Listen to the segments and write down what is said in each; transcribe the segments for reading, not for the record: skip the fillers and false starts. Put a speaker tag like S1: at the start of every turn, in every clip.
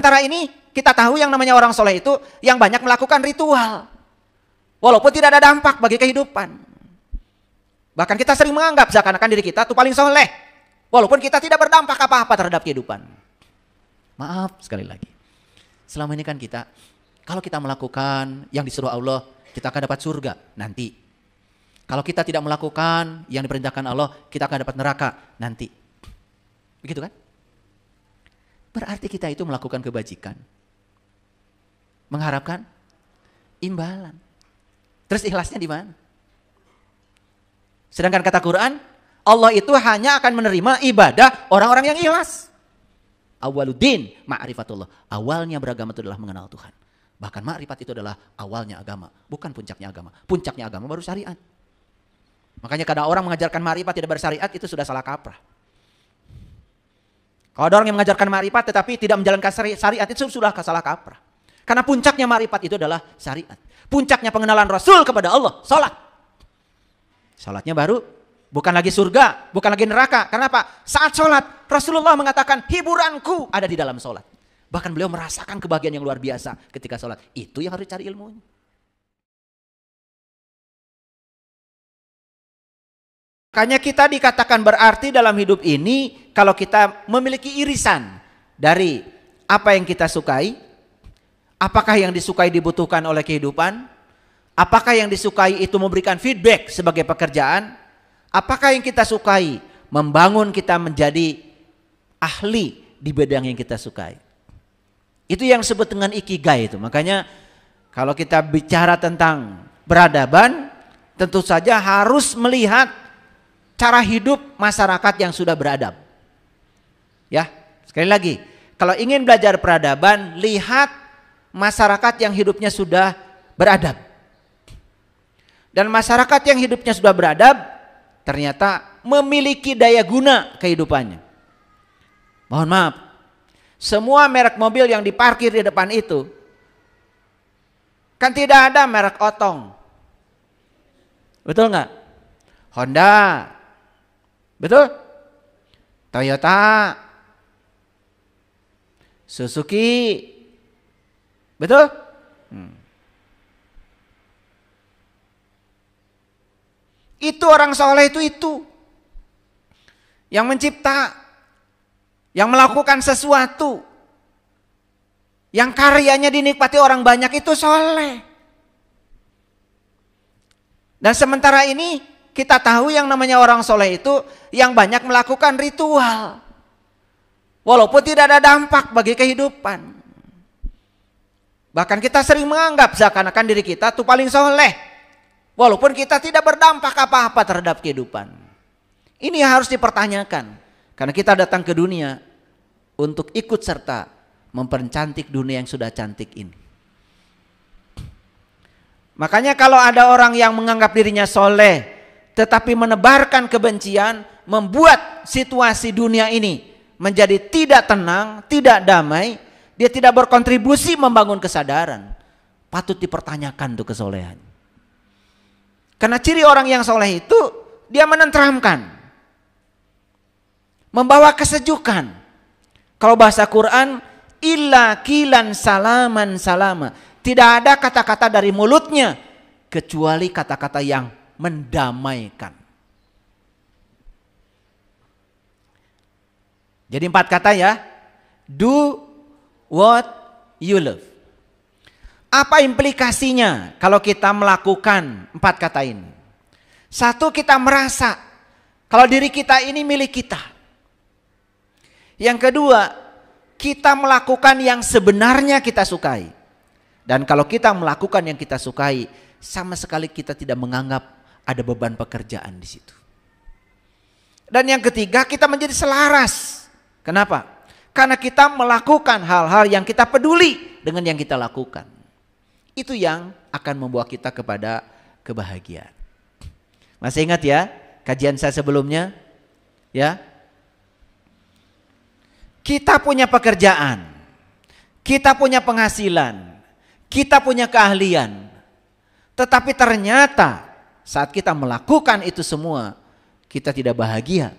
S1: sementara ini kita tahu yang namanya orang soleh itu yang banyak melakukan ritual. Walaupun tidak ada dampak bagi kehidupan. Bahkan kita sering menganggap seakan-akan diri kita itu paling soleh. Walaupun kita tidak berdampak apa-apa terhadap kehidupan. Maaf sekali lagi. Selama ini kan kita, kalau kita melakukan yang disuruh Allah, kita akan dapat surga nanti. Kalau kita tidak melakukan yang diperintahkan Allah, kita akan dapat neraka nanti. Begitu kan? Berarti kita itu melakukan kebajikan. Mengharapkan imbalan. Terus ikhlasnya di mana? Sedangkan kata Quran, Allah itu hanya akan menerima ibadah orang-orang yang ikhlas. Awaluddin ma'rifatullah. Awalnya beragama itu adalah mengenal Tuhan. Bahkan ma'rifat itu adalah awalnya agama, bukan puncaknya agama. Puncaknya agama baru syariat. Makanya kadang orang mengajarkan ma'rifat tidak bersyariat itu sudah salah kaprah. Kalau ada orang yang mengajarkan ma'rifat tetapi tidak menjalankan syariat itu sudah salah kaprah. Karena puncaknya ma'rifat itu adalah syariat. Puncaknya pengenalan Rasul kepada Allah, salat. Salatnya baru bukan lagi surga, bukan lagi neraka. Karena apa? Saat salat Rasulullah mengatakan hiburanku ada di dalam salat. Bahkan beliau merasakan kebahagiaan yang luar biasa ketika salat. Itu yang harus dicari ilmunya. Makanya kita dikatakan berarti dalam hidup ini kalau kita memiliki irisan dari apa yang kita sukai, apakah yang disukai dibutuhkan oleh kehidupan, apakah yang disukai itu memberikan feedback sebagai pekerjaan, apakah yang kita sukai membangun kita menjadi ahli di bidang yang kita sukai. Itu yang disebut dengan ikigai itu. Makanya kalau kita bicara tentang beradaban, tentu saja harus melihat cara hidup masyarakat yang sudah beradab. Ya, sekali lagi, kalau ingin belajar peradaban, lihat masyarakat yang hidupnya sudah beradab. Dan masyarakat yang hidupnya sudah beradab, ternyata memiliki daya guna kehidupannya. Mohon maaf, semua merek mobil yang diparkir di depan itu, kan tidak ada merek otong. Betul nggak? Honda. Betul? Toyota, Suzuki, betul? Itu orang soleh itu yang mencipta, yang melakukan sesuatu, yang karyanya dinikmati orang banyak itu soleh. Dan sementara ini kita tahu yang namanya orang soleh itu yang banyak melakukan ritual. Walaupun tidak ada dampak bagi kehidupan. Bahkan kita sering menganggap seakan-akan diri kita itu paling soleh. Walaupun kita tidak berdampak apa-apa terhadap kehidupan. Ini harus dipertanyakan. Karena kita datang ke dunia untuk ikut serta mempercantik dunia yang sudah cantik ini. Makanya kalau ada orang yang menganggap dirinya soleh tetapi menebarkan kebencian, membuat situasi dunia ini menjadi tidak tenang, tidak damai, dia tidak berkontribusi membangun kesadaran, patut dipertanyakan tuh kesolehan. Karena ciri orang yang soleh itu dia menenteramkan, membawa kesejukan. Kalau bahasa Quran, illa kilan salaman salama, tidak ada kata-kata dari mulutnya kecuali kata-kata yang mendamaikan. Jadi 4 kata ya. Do what you love. Apa implikasinya kalau kita melakukan 4 kata ini? 1, kita merasa kalau diri kita ini milik kita. Yang kedua, kita melakukan yang sebenarnya kita sukai. Dan kalau kita melakukan yang kita sukai, sama sekali kita tidak menganggap ada beban pekerjaan di situ. Dan yang ketiga, kita menjadi selaras. Kenapa? Karena kita melakukan hal-hal yang kita peduli dengan yang kita lakukan. Itu yang akan membawa kita kepada kebahagiaan. Masih ingat ya kajian saya sebelumnya? Ya. Kita punya pekerjaan, kita punya penghasilan, kita punya keahlian. Tetapi ternyata saat kita melakukan itu semua, kita tidak bahagia.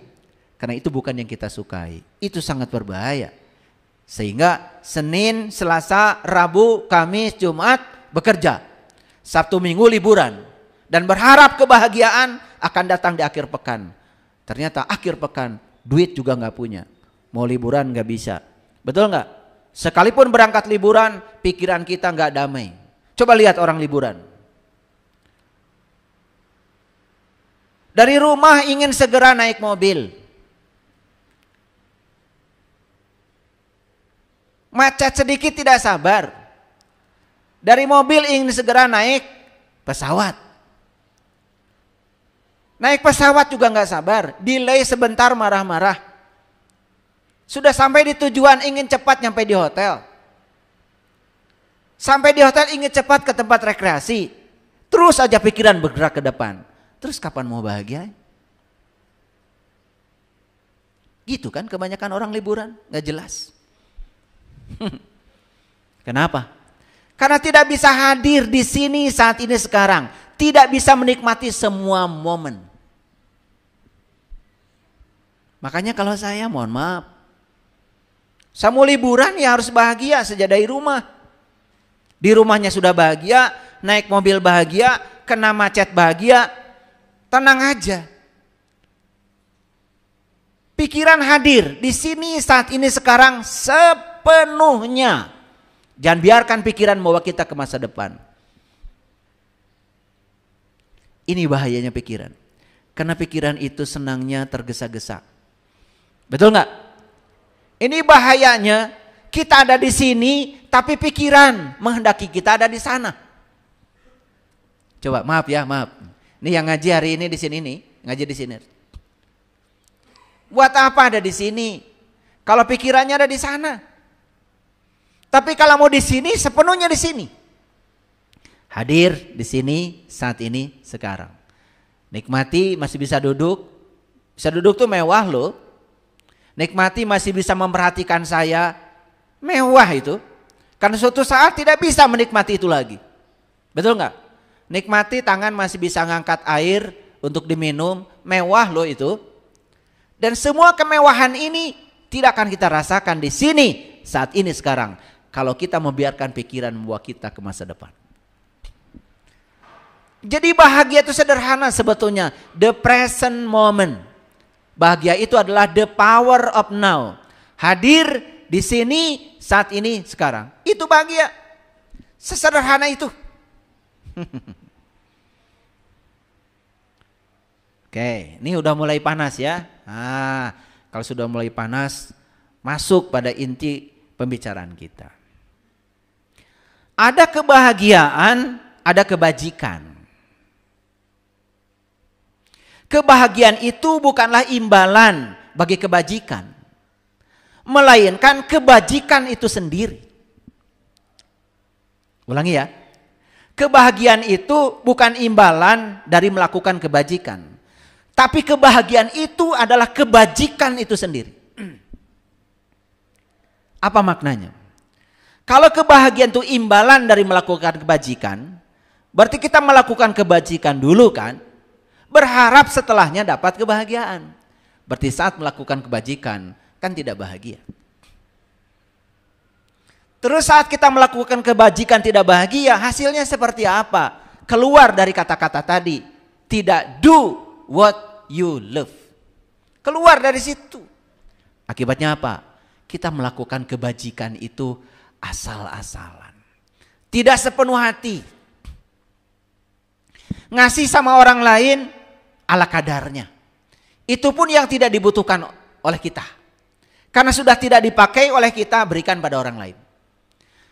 S1: Karena itu bukan yang kita sukai. Itu sangat berbahaya. Sehingga Senin, Selasa, Rabu, Kamis, Jumat bekerja. Sabtu Minggu liburan. Dan berharap kebahagiaan akan datang di akhir pekan. Ternyata akhir pekan duit juga nggak punya. Mau liburan nggak bisa. Betul nggak? Sekalipun berangkat liburan, pikiran kita nggak damai. Coba lihat orang liburan. Dari rumah ingin segera naik mobil. Macet sedikit tidak sabar. Dari mobil ingin segera naik pesawat. Naik pesawat juga nggak sabar. Delay sebentar marah-marah. Sudah sampai di tujuan ingin cepat nyampe di hotel. Sampai di hotel ingin cepat ke tempat rekreasi. Terus aja pikiran bergerak ke depan. Terus kapan mau bahagia? Gitu kan kebanyakan orang liburan, nggak jelas. Kenapa? Karena tidak bisa hadir di sini saat ini sekarang. Tidak bisa menikmati semua momen. Makanya kalau saya mohon maaf. Saya mau liburan ya harus bahagia sejak dari rumah. Di rumahnya sudah bahagia, naik mobil bahagia, kena macet bahagia. Tenang aja. Pikiran hadir di sini saat ini sekarang sepenuhnya. Jangan biarkan pikiran membawa kita ke masa depan. Ini bahayanya pikiran. Karena pikiran itu senangnya tergesa-gesa. Betul nggak? Ini bahayanya kita ada di sini tapi pikiran menghendaki kita ada di sana. Coba maaf ya, maaf. Ini yang ngaji hari ini di sini nih, ngaji di sini. Buat apa ada di sini? Kalau pikirannya ada di sana. Tapi kalau mau di sini, sepenuhnya di sini. Hadir di sini, saat ini, sekarang. Nikmati masih bisa duduk. Bisa duduk tuh mewah loh. Nikmati masih bisa memperhatikan saya. Mewah itu. Karena suatu saat tidak bisa menikmati itu lagi. Betul nggak? Nikmati tangan masih bisa ngangkat air untuk diminum. Mewah loh itu. Dan semua kemewahan ini tidak akan kita rasakan di sini, saat ini, sekarang. Kalau kita membiarkan pikiran membawa kita ke masa depan. Jadi bahagia itu sederhana sebetulnya. The present moment. Bahagia itu adalah the power of now. Hadir di sini, saat ini, sekarang. Itu bahagia. Sesederhana itu. Oke, ini udah mulai panas ya. Nah, kalau sudah mulai panas, masuk pada inti pembicaraan kita. Ada kebahagiaan, ada kebajikan. Kebahagiaan itu bukanlah imbalan bagi kebajikan, melainkan kebajikan itu sendiri. Ulangi ya. Kebahagiaan itu bukan imbalan dari melakukan kebajikan, tapi kebahagiaan itu adalah kebajikan itu sendiri. Apa maknanya? Kalau kebahagiaan itu imbalan dari melakukan kebajikan, berarti kita melakukan kebajikan dulu kan, berharap setelahnya dapat kebahagiaan. Berarti saat melakukan kebajikan kan tidak bahagia. Terus saat kita melakukan kebajikan tidak bahagia, hasilnya seperti apa? Keluar dari kata-kata tadi, tidak do what you love. Keluar dari situ. Akibatnya apa? Kita melakukan kebajikan itu asal-asalan. Tidak sepenuh hati. Ngasih sama orang lain ala kadarnya. Itu pun yang tidak dibutuhkan oleh kita. Karena sudah tidak dipakai oleh kita, berikan pada orang lain.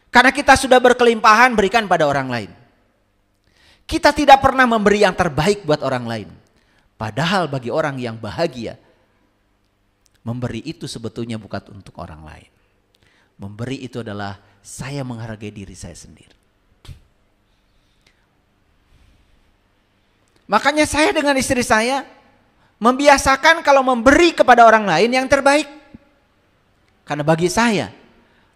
S1: Karena kita sudah berkelimpahan, berikan pada orang lain. Kita tidak pernah memberi yang terbaik buat orang lain. Padahal bagi orang yang bahagia, memberi itu sebetulnya bukan untuk orang lain. Memberi itu adalah saya menghargai diri saya sendiri. Makanya saya dengan istri saya membiasakan kalau memberi kepada orang lain yang terbaik. Karena bagi saya,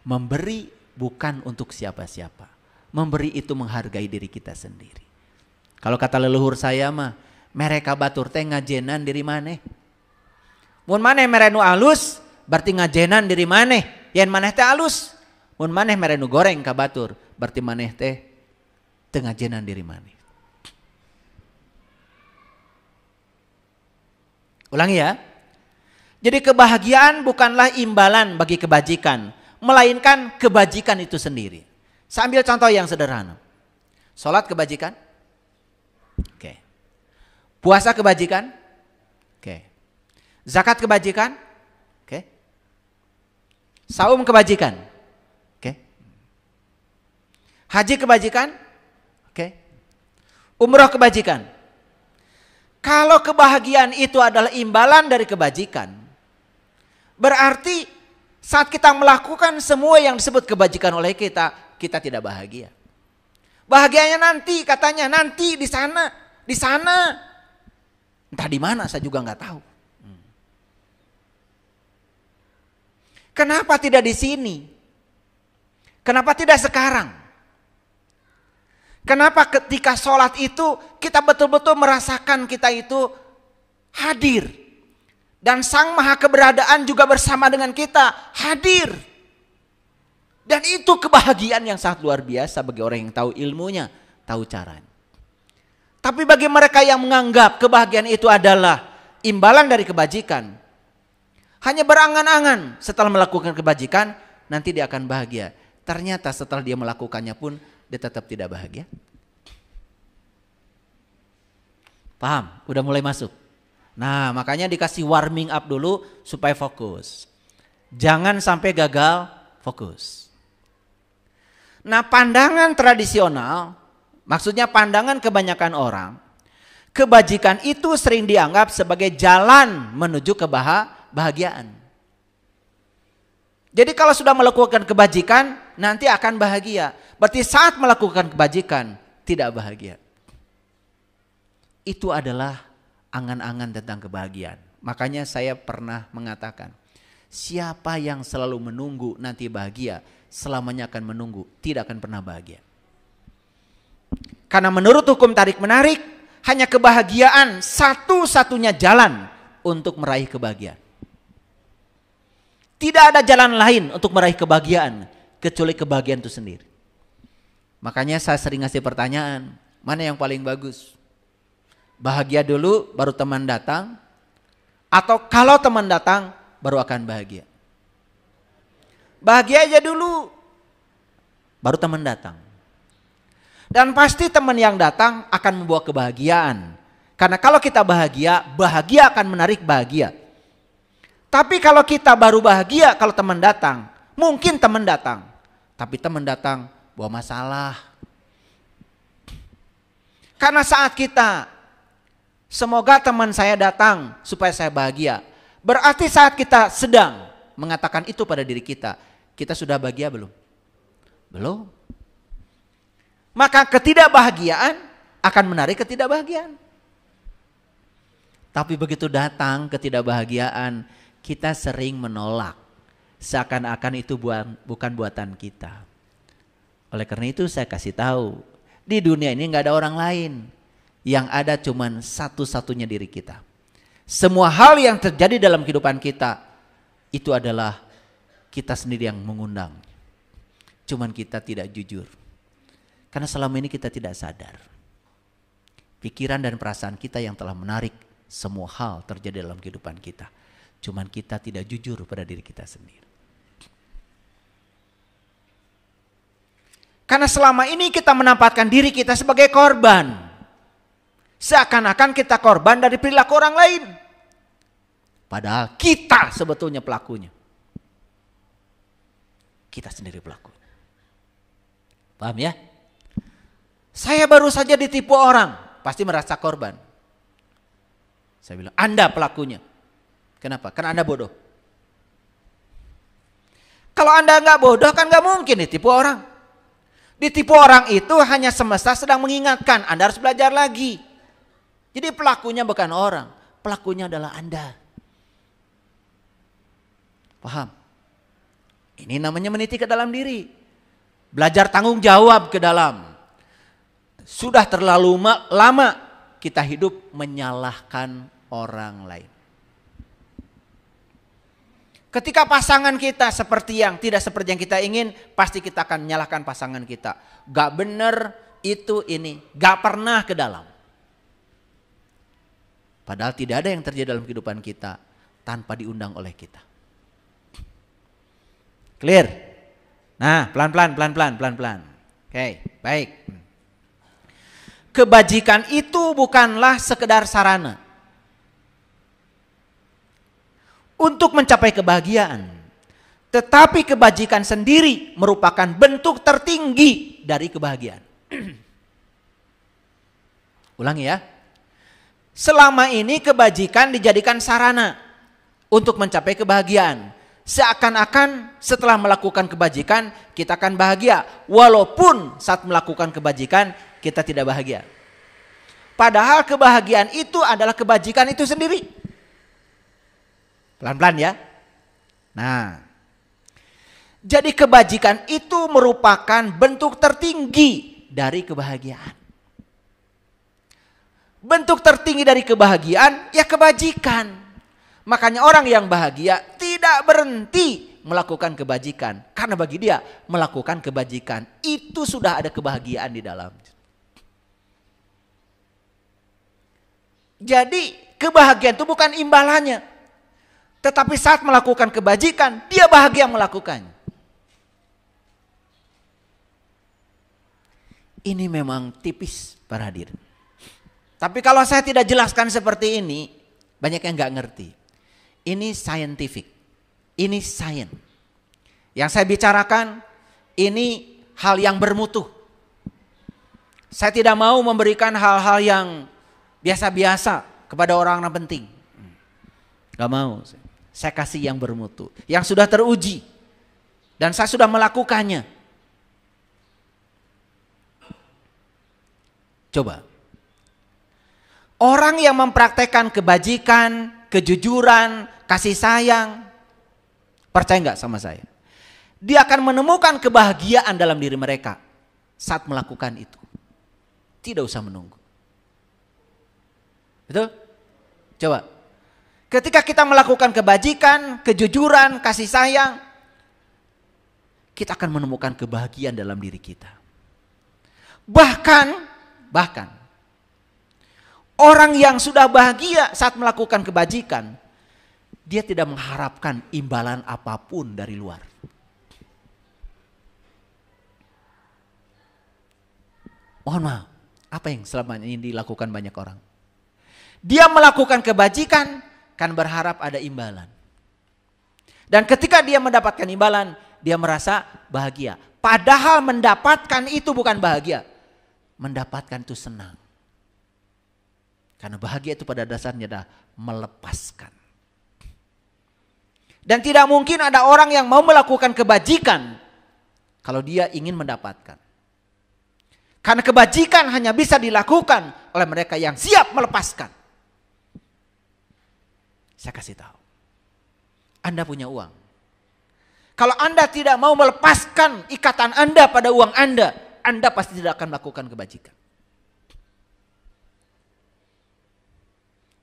S1: memberi bukan untuk siapa-siapa. Memberi itu menghargai diri kita sendiri. Kalau kata leluhur saya mah, mereka batur teh ngajenan diri maneh. Mun maneh merenu alus, berarti ngajenan diri maneh. Yen maneh teh alus. Mun maneh mere nu goreng ka batur, berarti maneh teh teu ngajenan diri maneh. Ulangi ya. Jadi kebahagiaan bukanlah imbalan bagi kebajikan, melainkan kebajikan itu sendiri. Saya ambil contoh yang sederhana. Sholat kebajikan? Oke. Puasa kebajikan? Oke. Zakat kebajikan? Oke. Saum kebajikan? Oke. Haji kebajikan? Oke. Umroh kebajikan? Kalau kebahagiaan itu adalah imbalan dari kebajikan, berarti saat kita melakukan semua yang disebut kebajikan oleh kita, kita tidak bahagia. Bahagianya nanti, katanya nanti di sana, di sana. Entah di mana saya juga nggak tahu. Kenapa tidak di sini? Kenapa tidak sekarang? Kenapa ketika sholat itu kita betul-betul merasakan kita itu hadir. Dan Sang Maha Keberadaan juga bersama dengan kita hadir. Dan itu kebahagiaan yang sangat luar biasa bagi orang yang tahu ilmunya, tahu caranya. Tapi bagi mereka yang menganggap kebahagiaan itu adalah imbalan dari kebajikan, hanya berangan-angan setelah melakukan kebajikan, nanti dia akan bahagia. Ternyata setelah dia melakukannya pun, dia tetap tidak bahagia. Paham? Udah mulai masuk. Nah, makanya dikasih warming up dulu supaya fokus. Jangan sampai gagal fokus. Nah, pandangan tradisional, maksudnya pandangan kebanyakan orang, kebajikan itu sering dianggap sebagai jalan menuju kebahagiaan. Jadi kalau sudah melakukan kebajikan, nanti akan bahagia. Berarti saat melakukan kebajikan, tidak bahagia. Itu adalah angan-angan tentang kebahagiaan. Makanya saya pernah mengatakan, siapa yang selalu menunggu nanti bahagia, selamanya akan menunggu, tidak akan pernah bahagia. Karena menurut hukum tarik-menarik, hanya kebahagiaan satu-satunya jalan untuk meraih kebahagiaan. Tidak ada jalan lain untuk meraih kebahagiaan kecuali kebahagiaan itu sendiri. Makanya saya sering ngasih pertanyaan, mana yang paling bagus? Bahagia dulu baru teman datang, atau kalau teman datang baru akan bahagia? Bahagia aja dulu, baru teman datang. Dan pasti teman yang datang akan membawa kebahagiaan. Karena kalau kita bahagia, bahagia akan menarik bahagia. Tapi kalau kita baru bahagia kalau teman datang, mungkin teman datang, tapi teman datang bawa masalah. Karena saat kita, semoga teman saya datang supaya saya bahagia, berarti saat kita sedang mengatakan itu pada diri kita, kita sudah bahagia belum? Belum. Maka ketidakbahagiaan akan menarik ketidakbahagiaan. Tapi begitu datang ketidakbahagiaan, kita sering menolak. Seakan-akan itu bukan buatan kita. Oleh karena itu saya kasih tahu, di dunia ini nggak ada orang lain. Yang ada cuman satu-satunya diri kita. Semua hal yang terjadi dalam kehidupan kita, itu adalah kita sendiri yang mengundang. Cuman kita tidak jujur. Karena selama ini kita tidak sadar. Pikiran dan perasaan kita yang telah menarik semua hal terjadi dalam kehidupan kita. Cuman kita tidak jujur pada diri kita sendiri. Karena selama ini kita menempatkan diri kita sebagai korban. Seakan-akan kita korban dari perilaku orang lain. Padahal kita sebetulnya pelakunya. Kita sendiri pelaku. Paham ya? Saya baru saja ditipu orang, pasti merasa korban. Saya bilang, Anda pelakunya. Kenapa? Karena Anda bodoh. Kalau Anda nggak bodoh kan nggak mungkin ditipu orang. Ditipu orang itu hanya semesta sedang mengingatkan, Anda harus belajar lagi. Jadi pelakunya bukan orang, pelakunya adalah Anda. Paham? Ini namanya meniti ke dalam diri. Belajar tanggung jawab ke dalam. Sudah terlalu lama kita hidup menyalahkan orang lain. Ketika pasangan kita tidak seperti yang kita ingin, pasti kita akan menyalahkan pasangan kita. Gak bener itu ini, gak pernah ke dalam. Padahal tidak ada yang terjadi dalam kehidupan kita tanpa diundang oleh kita. Clear? Nah, pelan-pelan. Oke, baik. Kebajikan itu bukanlah sekedar sarana untuk mencapai kebahagiaan. Tetapi kebajikan sendiri merupakan bentuk tertinggi dari kebahagiaan. Ulangi ya. Selama ini kebajikan dijadikan sarana untuk mencapai kebahagiaan. Seakan-akan setelah melakukan kebajikan kita akan bahagia. Walaupun saat melakukan kebajikan kita tidak bahagia. Padahal kebahagiaan itu adalah kebajikan itu sendiri. Pelan-pelan ya. Nah, jadi kebajikan itu merupakan bentuk tertinggi dari kebahagiaan. Bentuk tertinggi dari kebahagiaan ya kebajikan. Makanya orang yang bahagia tidak berhenti melakukan kebajikan. Karena bagi dia melakukan kebajikan itu sudah ada kebahagiaan di dalam. Jadi kebahagiaan itu bukan imbalannya. Tetapi saat melakukan kebajikan dia bahagia melakukannya. Ini memang tipis para hadirin. Tapi kalau saya tidak jelaskan seperti ini, banyak yang nggak ngerti. Ini scientific, ini science. Yang saya bicarakan ini hal yang bermutu. Saya tidak mau memberikan hal-hal yang biasa-biasa kepada orang-orang penting. Gak mau. Saya kasih yang bermutu, yang sudah teruji. Dan saya sudah melakukannya. Coba. Orang yang mempraktekkan kebajikan, kejujuran, kasih sayang, percaya nggak sama saya? Dia akan menemukan kebahagiaan dalam diri mereka saat melakukan itu. Tidak usah menunggu. Betul? Coba. Ketika kita melakukan kebajikan, kejujuran, kasih sayang, kita akan menemukan kebahagiaan dalam diri kita. Bahkan orang yang sudah bahagia saat melakukan kebajikan, dia tidak mengharapkan imbalan apapun dari luar. Mohon maaf, apa yang selama ini dilakukan banyak orang? Dia melakukan kebajikan kan berharap ada imbalan. Dan ketika dia mendapatkan imbalan, dia merasa bahagia. Padahal mendapatkan itu bukan bahagia. Mendapatkan itu senang. Karena bahagia itu pada dasarnya adalah melepaskan. Dan tidak mungkin ada orang yang mau melakukan kebajikan kalau dia ingin mendapatkan. Karena kebajikan hanya bisa dilakukan oleh mereka yang siap melepaskan. Saya kasih tahu. Anda punya uang. Kalau Anda tidak mau melepaskan ikatan Anda pada uang Anda pasti tidak akan melakukan kebajikan.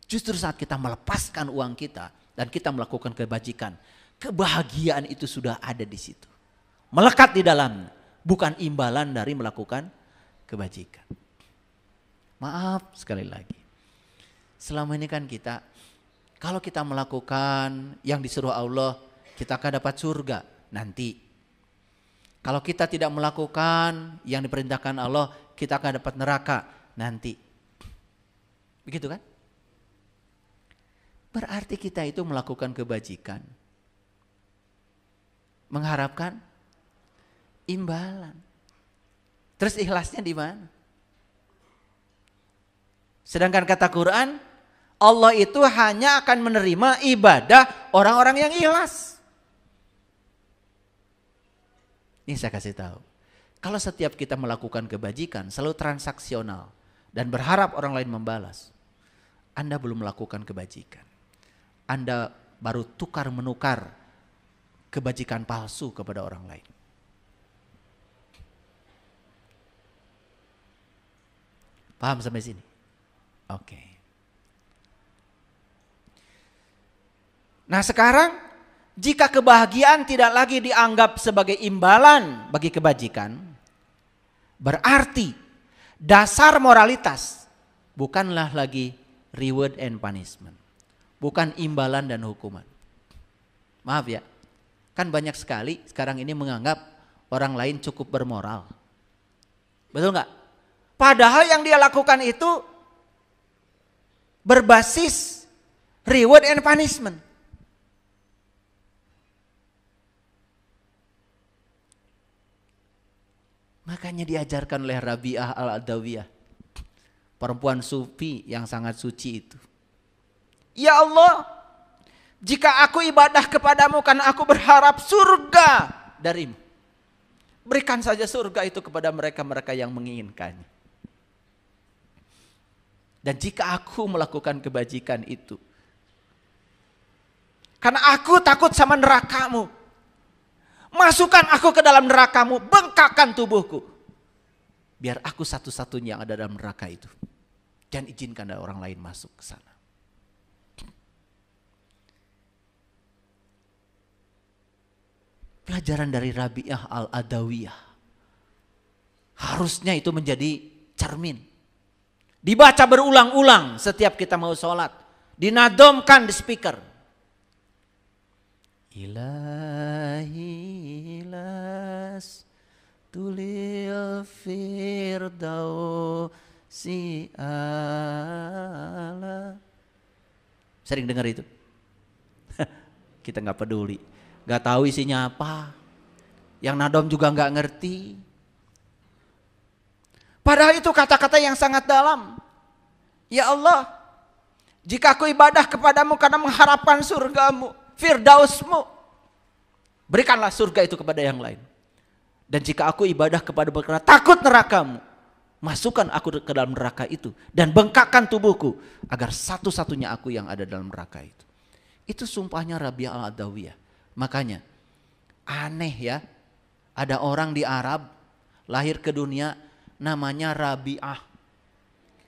S1: Justru saat kita melepaskan uang kita dan kita melakukan kebajikan, kebahagiaan itu sudah ada di situ. Melekat di dalamnya, bukan imbalan dari melakukan kebajikan. Maaf sekali lagi. Selama ini kan kita, kalau kita melakukan yang disuruh Allah, kita akan dapat surga nanti. Kalau kita tidak melakukan yang diperintahkan Allah, kita akan dapat neraka nanti. Begitu kan? Berarti kita itu melakukan kebajikan, mengharapkan imbalan. Terus ikhlasnya di mana? Sedangkan kata Quran, Allah itu hanya akan menerima ibadah orang-orang yang ikhlas. Ini saya kasih tahu. Kalau setiap kita melakukan kebajikan selalu transaksional dan berharap orang lain membalas, Anda belum melakukan kebajikan. Anda baru tukar-menukar kebajikan palsu kepada orang lain. Paham sampai sini? Oke. Nah sekarang Jika kebahagiaan tidak lagi dianggap sebagai imbalan bagi kebajikan, berarti dasar moralitas bukanlah lagi reward and punishment. Bukan imbalan dan hukuman. Maaf ya, kan banyak sekali sekarang ini menganggap orang lain cukup bermoral. Betul nggak? Padahal yang dia lakukan itu berbasis reward and punishment. Makanya diajarkan oleh Rabi'ah al-Adawiyah, perempuan sufi yang sangat suci itu. Ya Allah, jika aku ibadah kepadamu karena aku berharap surga darimu, berikan saja surga itu kepada mereka-mereka yang menginginkannya. Dan jika aku melakukan kebajikan itu, karena aku takut sama nerakamu, masukkan aku ke dalam nerakamu, bengkakkan tubuhku. Biar aku satu-satunya yang ada dalam neraka itu. Jangan izinkan ada orang lain masuk ke sana. Pelajaran dari Rabi'ah al-Adawiyah. Harusnya itu menjadi cermin. Dibaca berulang-ulang setiap kita mau sholat. Dinadomkan di speaker. Ilahi las tulil firdausi ala. Sering dengar itu? Kita nggak peduli, nggak tahu isinya apa. Yang nadom juga nggak ngerti. Padahal itu kata-kata yang sangat dalam. Ya Allah, jika aku ibadah kepadamu karena mengharapkan surgamu, firdausmu, berikanlah surga itu kepada yang lain. Dan jika aku ibadah kepada karena takut nerakamu, masukkan aku ke dalam neraka itu dan bengkakkan tubuhku agar satu-satunya aku yang ada dalam neraka itu. Itu sumpahnya Rabi'ah al-Adawiyah. Makanya aneh ya, ada orang di Arab lahir ke dunia namanya Rabi'ah.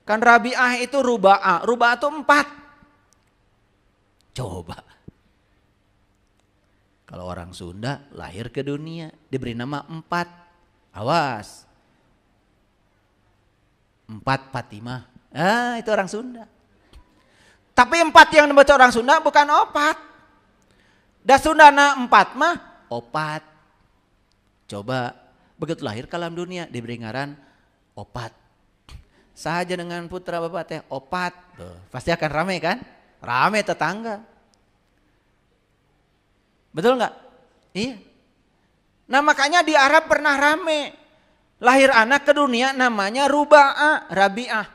S1: Kan Rabi'ah itu ruba'ah, ruba'ah itu 4. Coba. Kalau orang Sunda lahir ke dunia diberi nama 4. Awas. 4 Fatimah. Itu orang Sunda. Tapi 4 yang dibaca orang Sunda bukan opat. Da Sundana 4 mah opat. Coba begitu lahir ke alam dunia diberi ngaran opat. Sahaja dengan putra bapak teh opat. Tuh, pasti akan rame kan? Rame tetangga. Betul nggak? Iya. Nah makanya di Arab pernah rame. Lahir anak ke dunia namanya Ruba'ah, Rabi'ah.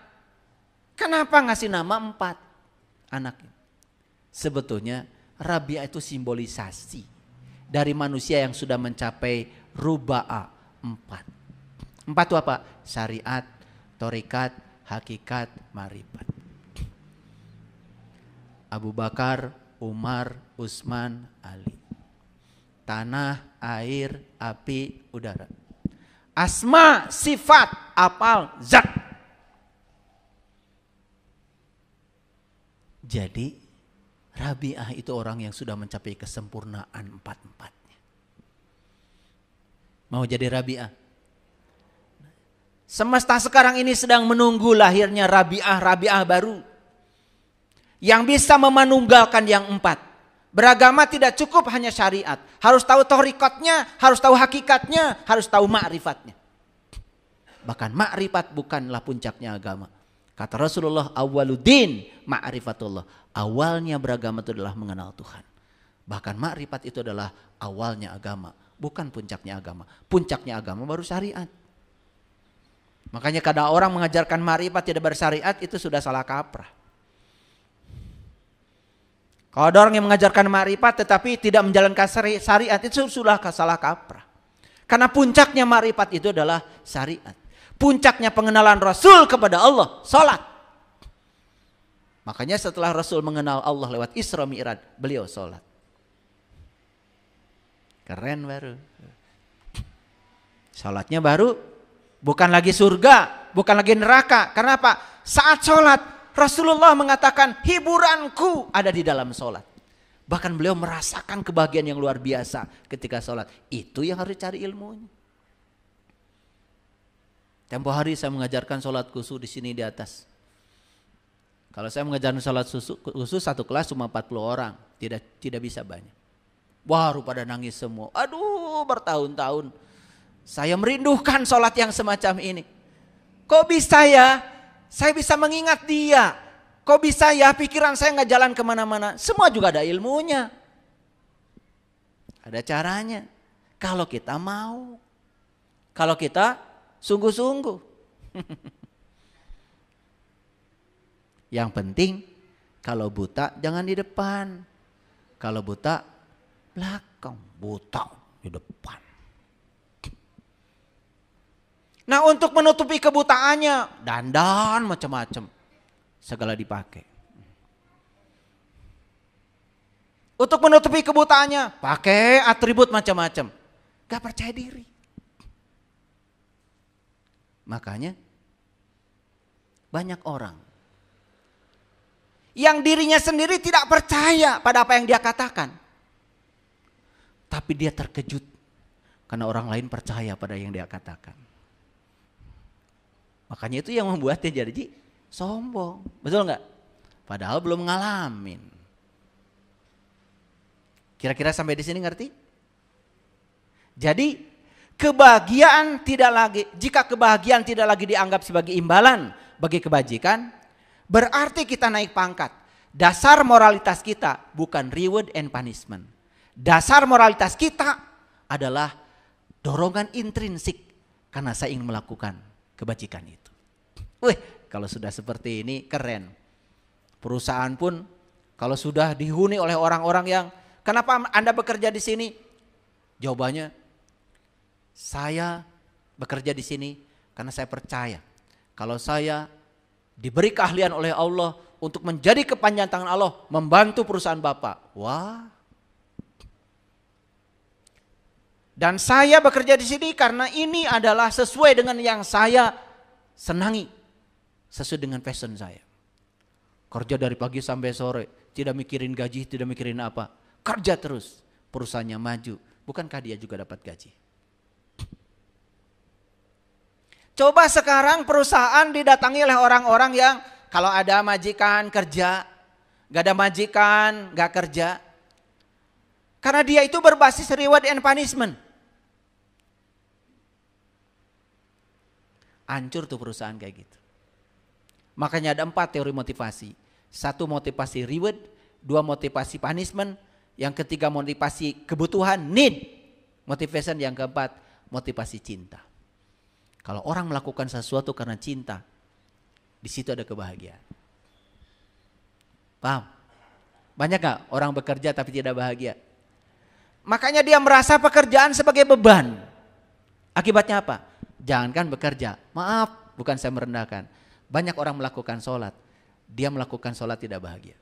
S1: Kenapa ngasih nama 4 anaknya? Sebetulnya Rabi'ah itu simbolisasi dari manusia yang sudah mencapai Ruba'ah 4. 4 itu apa? Syariat, thorikat, hakikat, marifat. Abu Bakar, Umar, Utsman, Ali. Tanah, air, api, udara. Asma, sifat, apal, zat. Jadi Rabi'ah itu orang yang sudah mencapai kesempurnaan 4-4-nya. Mau jadi Rabi'ah? Semesta sekarang ini sedang menunggu lahirnya Rabi'ah baru. Yang bisa memanunggalkan yang 4. Beragama tidak cukup hanya syariat. Harus tahu thorikotnya, harus tahu hakikatnya, harus tahu ma'rifatnya. Bahkan ma'rifat bukanlah puncaknya agama. Kata Rasulullah, awwaluddin ma'rifatullah. Awalnya beragama itu adalah mengenal Tuhan. Bahkan ma'rifat itu adalah awalnya agama. Bukan puncaknya agama. Puncaknya agama baru syariat. Makanya kadang orang mengajarkan ma'rifat tidak bersyariat itu sudah salah kaprah. Kalau ada orang yang mengajarkan ma'rifat tetapi tidak menjalankan syariat itu sudah salah kaprah. Karena puncaknya ma'rifat itu adalah syariat. Puncaknya pengenalan Rasul kepada Allah, salat. Makanya setelah Rasul mengenal Allah lewat Isra Mi'raj, beliau salat. Keren baru. Salatnya baru, bukan lagi surga, bukan lagi neraka. Karena apa? Saat salat Rasulullah mengatakan hiburanku ada di dalam sholat. Bahkan beliau merasakan kebahagiaan yang luar biasa ketika sholat. Itu yang harus cari ilmunya. Tempo hari saya mengajarkan sholat khusyuk di sini di atas. Kalau saya mengajarkan sholat khusyuk satu kelas cuma 40 orang. Tidak bisa banyak. Baru pada nangis semua. Aduh, bertahun-tahun. Saya merindukan sholat yang semacam ini. Kok bisa ya? Saya bisa mengingat dia. Kok bisa ya pikiran saya nggak jalan kemana-mana. Semua juga ada ilmunya. Ada caranya. Kalau kita mau. Kalau kita sungguh-sungguh. Yang penting kalau buta jangan di depan. Kalau buta belakang. Buta di depan. Nah, untuk menutupi kebutaannya, dandan macam-macam. Segala dipakai. Untuk menutupi kebutaannya, pakai atribut macam-macam. Gak percaya diri. Makanya banyak orang yang dirinya sendiri tidak percaya pada apa yang dia katakan. Tapi dia terkejut karena orang lain percaya pada yang dia katakan. Makanya itu yang membuatnya jadi sombong. Betul nggak? Padahal belum ngalamin. Kira-kira sampai di sini ngerti? Jadi kebahagiaan tidak lagi, jika kebahagiaan tidak lagi dianggap sebagai imbalan bagi kebajikan, berarti kita naik pangkat. Dasar moralitas kita bukan reward and punishment. Dasar moralitas kita adalah dorongan intrinsik karena saya ingin melakukan kebajikan itu. Kalau sudah seperti ini keren. Perusahaan pun kalau sudah dihuni oleh orang-orang yang, kenapa Anda bekerja di sini? Jawabannya, saya bekerja di sini karena saya percaya kalau saya diberi keahlian oleh Allah untuk menjadi kepanjangan tangan Allah membantu perusahaan Bapak. Wah. Dan saya bekerja di sini karena ini adalah sesuai dengan yang saya senangi. Sesuai dengan passion saya. Kerja dari pagi sampai sore. Tidak mikirin gaji, tidak mikirin apa. Kerja terus. Perusahaannya maju. Bukankah dia juga dapat gaji? Coba sekarang perusahaan didatangi oleh orang-orang yang kalau ada majikan kerja. Gak ada majikan gak kerja. Karena dia itu berbasis reward and punishment. Hancur tuh perusahaan kayak gitu. Makanya ada 4 teori motivasi. 1 motivasi reward, 2 motivasi punishment, yang ketiga motivasi kebutuhan, need. Motivation yang keempat, motivasi cinta. Kalau orang melakukan sesuatu karena cinta, di situ ada kebahagiaan. Paham? Banyak gak orang bekerja tapi tidak bahagia? Makanya dia merasa pekerjaan sebagai beban. Akibatnya apa? Jangankan bekerja, maaf, bukan saya merendahkan. Banyak orang melakukan sholat, dia melakukan sholat tidak bahagia.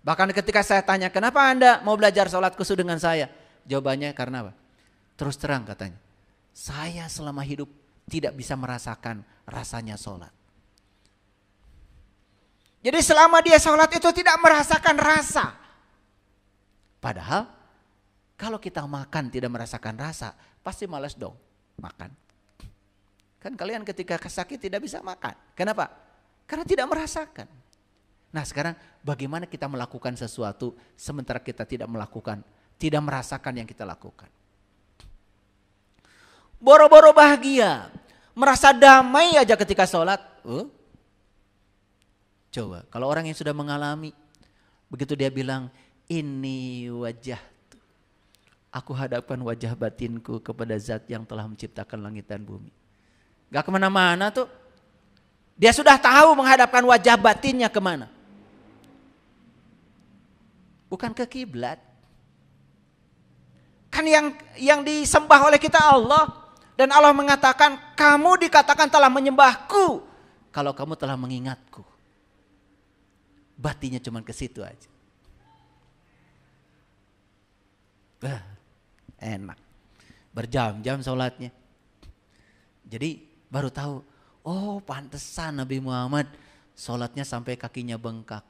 S1: Bahkan ketika saya tanya, kenapa Anda mau belajar sholat khusyuk dengan saya? Jawabannya karena apa? Terus terang katanya, saya selama hidup tidak bisa merasakan rasanya sholat. Jadi selama dia sholat itu tidak merasakan rasa. Padahal kalau kita makan tidak merasakan rasa, pasti malas dong makan. Kan kalian ketika sakit tidak bisa makan. Kenapa? Karena tidak merasakan. Nah sekarang bagaimana kita melakukan sesuatu sementara kita tidak melakukan, tidak merasakan yang kita lakukan. Boro-boro bahagia, merasa damai aja ketika sholat. Coba kalau orang yang sudah mengalami, begitu dia bilang, ini wajah, aku hadapkan wajah batinku kepada zat yang telah menciptakan langit dan bumi. Gak kemana-mana tuh. Dia sudah tahu menghadapkan wajah batinnya kemana. Bukan ke kiblat. Kan yang disembah oleh kita Allah. Dan Allah mengatakan, kamu dikatakan telah menyembahku kalau kamu telah mengingatku. Batinnya cuma ke situ aja. Enak. Berjam-jam sholatnya. Jadi baru tahu, oh pantesan Nabi Muhammad sholatnya sampai kakinya bengkak.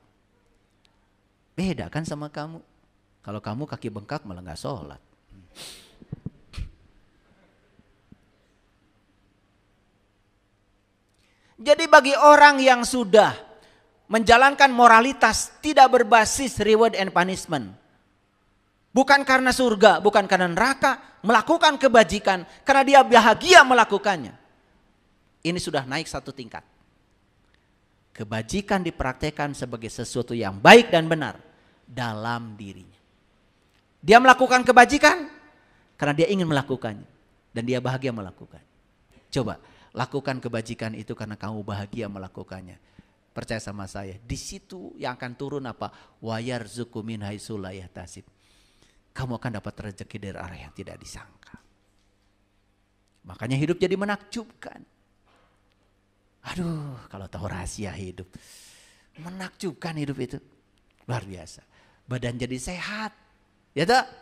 S1: Beda kan sama kamu. Kalau kamu kaki bengkak malah nggak sholat. Jadi bagi orang yang sudah menjalankan moralitas tidak berbasis reward and punishment, bukan karena surga, bukan karena neraka, melakukan kebajikan karena dia bahagia melakukannya, ini sudah naik satu tingkat. Kebajikan dipraktekkan sebagai sesuatu yang baik dan benar dalam dirinya. Dia melakukan kebajikan karena dia ingin melakukannya dan dia bahagia melakukannya. Coba lakukan kebajikan itu karena kamu bahagia melakukannya. Percaya sama saya, di situ yang akan turun apa? Wa yarzuqu min haitsu la yahtasib. Kamu akan dapat rezeki dari arah yang tidak disangka. Makanya hidup jadi menakjubkan. Aduh, kalau tahu rahasia hidup. Menakjubkan hidup itu. Luar biasa. Badan jadi sehat. Ya tak?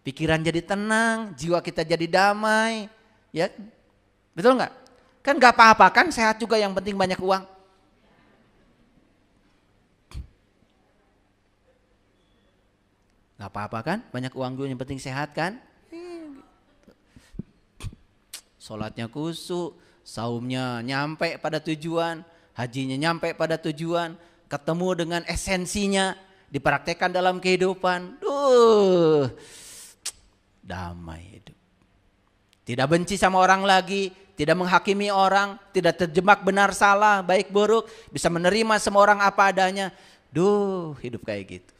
S1: Pikiran jadi tenang, jiwa kita jadi damai. Ya, betul nggak? Kan nggak apa-apa kan, sehat juga, yang penting banyak uang. Nggak apa-apa kan, banyak uang juga, yang penting sehat kan. Sholatnya khusyuk, saumnya nyampe pada tujuan, hajinya nyampe pada tujuan, ketemu dengan esensinya, dipraktekkan dalam kehidupan. Damai hidup. Tidak benci sama orang lagi, tidak menghakimi orang, tidak terjebak benar salah, baik buruk, bisa menerima semua orang apa adanya. Hidup kayak gitu.